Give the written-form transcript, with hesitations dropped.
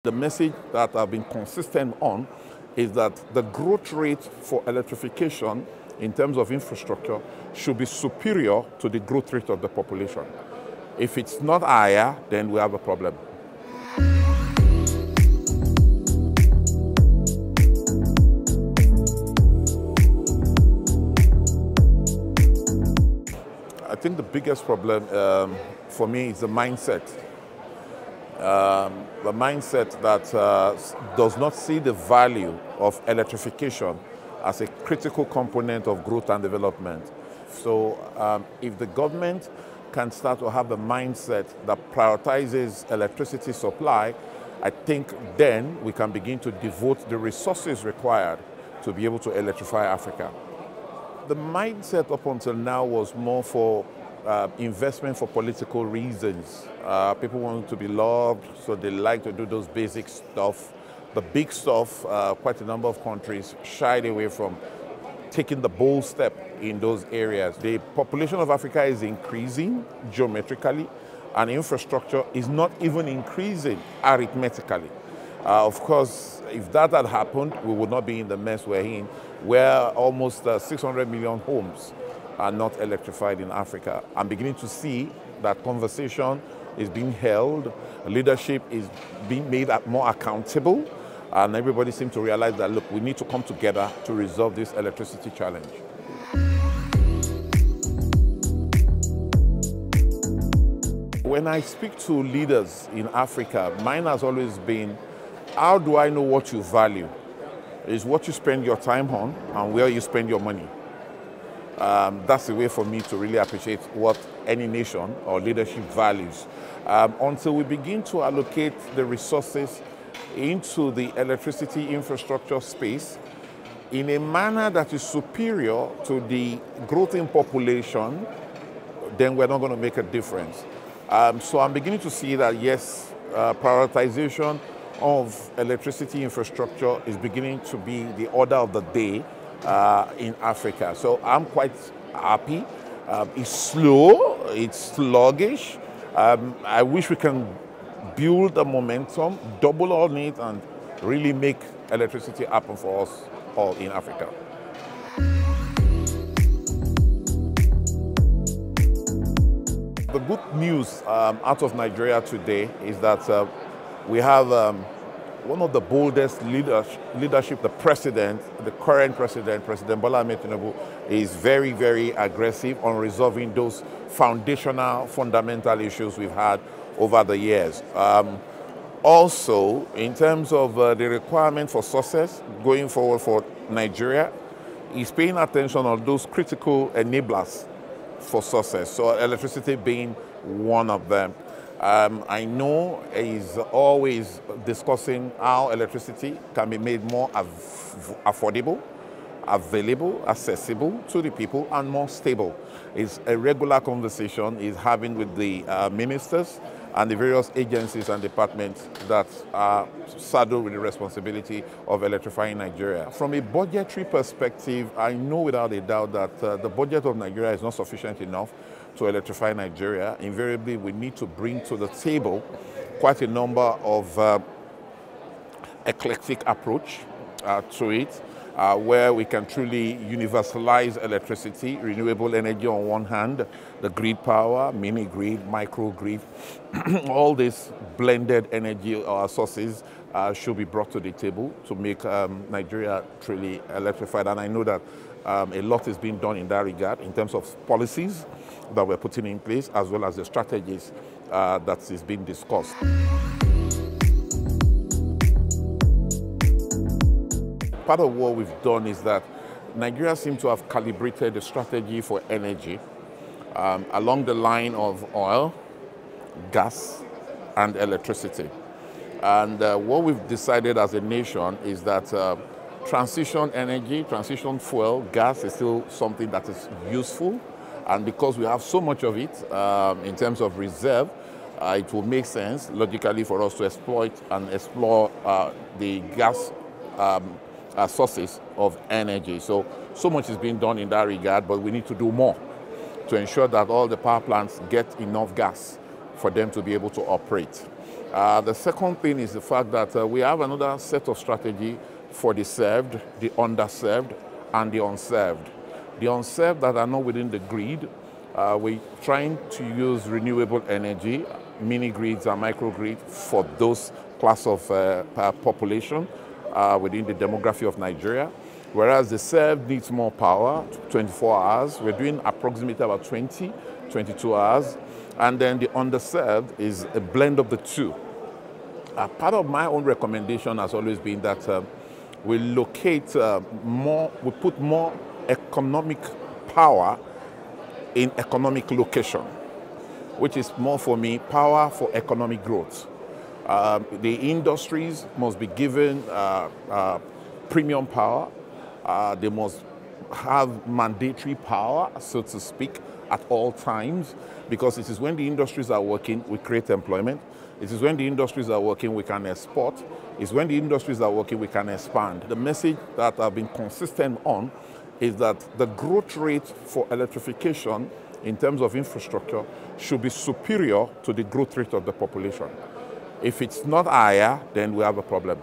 The message that I've been consistent on is that the growth rate for electrification in terms of infrastructure should be superior to the growth rate of the population. If it's not higher, then we have a problem. I think the biggest problem for me is the mindset. The mindset that does not see the value of electrification as a critical component of growth and development. So if the government can start to have a mindset that prioritizes electricity supply, I think then we can begin to devote the resources required to be able to electrify Africa. The mindset up until now was more for investment for political reasons. People want to be loved, so they like to do those basic stuff. The big stuff, quite a number of countries shied away from taking the bold step in those areas. The population of Africa is increasing geometrically, and infrastructure is not even increasing arithmetically. Of course, if that had happened, we would not be in the mess we're in, where almost 600 million homes are not electrified in Africa. I'm beginning to see that conversation is being held, leadership is being made more accountable, and everybody seems to realize that, look, we need to come together to resolve this electricity challenge. When I speak to leaders in Africa, mine has always been, how do I know what you value? It's what you spend your time on and where you spend your money. That's the way for me to really appreciate what any nation or leadership values. Until we begin to allocate the resources into the electricity infrastructure space in a manner that is superior to the growth in population, then we're not going to make a difference. So I'm beginning to see that, yes, prioritization of electricity infrastructure is beginning to be the order of the day in Africa. So I'm quite happy. It's slow, it's sluggish. I wish we can build a momentum, double on it, and really make electricity happen for us all in Africa. The good news out of Nigeria today is that we have one of the boldest leadership, the president, the current president, President Bola Ahmed Tinubu, is very, very aggressive on resolving those foundational, fundamental issues we've had over the years. Also, in terms of the requirement for success going forward for Nigeria, he's paying attention on those critical enablers for success, so electricity being one of them. I know he's always discussing how electricity can be made more affordable, available, accessible to the people, and more stable. It's a regular conversation he's having with the ministers and the various agencies and departments that are saddled with the responsibility of electrifying Nigeria. From a budgetary perspective, I know without a doubt that the budget of Nigeria is not sufficient enough to electrify Nigeria. Invariably, we need to bring to the table quite a number of eclectic approach to it, where we can truly universalize electricity, renewable energy on one hand, the grid power, mini grid, micro grid, all these blended energy sources should be brought to the table to make Nigeria truly electrified. And I know that a lot is being done in that regard in terms of policies that we're putting in place, as well as the strategies that is being discussed. Part of what we've done is that Nigeria seems to have calibrated the strategy for energy along the line of oil, gas, and electricity. And what we've decided as a nation is that transition energy, transition fuel, gas is still something that is useful. And because we have so much of it in terms of reserve, it will make sense logically for us to exploit and explore the gas sources of energy. So much is being done in that regard, but we need to do more to ensure that all the power plants get enough gas for them to be able to operate. The second thing is the fact that we have another set of strategy for the served, the underserved, and the unserved. The unserved that are not within the grid, we're trying to use renewable energy, mini grids and microgrids for those class of population within the demography of Nigeria. Whereas the served needs more power, 24 hours. We're doing approximately about 22 hours. And then the underserved is a blend of the two. Part of my own recommendation has always been that we locate we put more economic power in economic location, which is more for me, power for economic growth. The industries must be given premium power. They must have mandatory power, so to speak, at all times, because it is when the industries are working, we create employment. It is when the industries are working, we can export. It's when the industries are working, we can expand. The message that I've been consistent on is that the growth rate for electrification in terms of infrastructure should be superior to the growth rate of the population. If it's not higher, then we have a problem.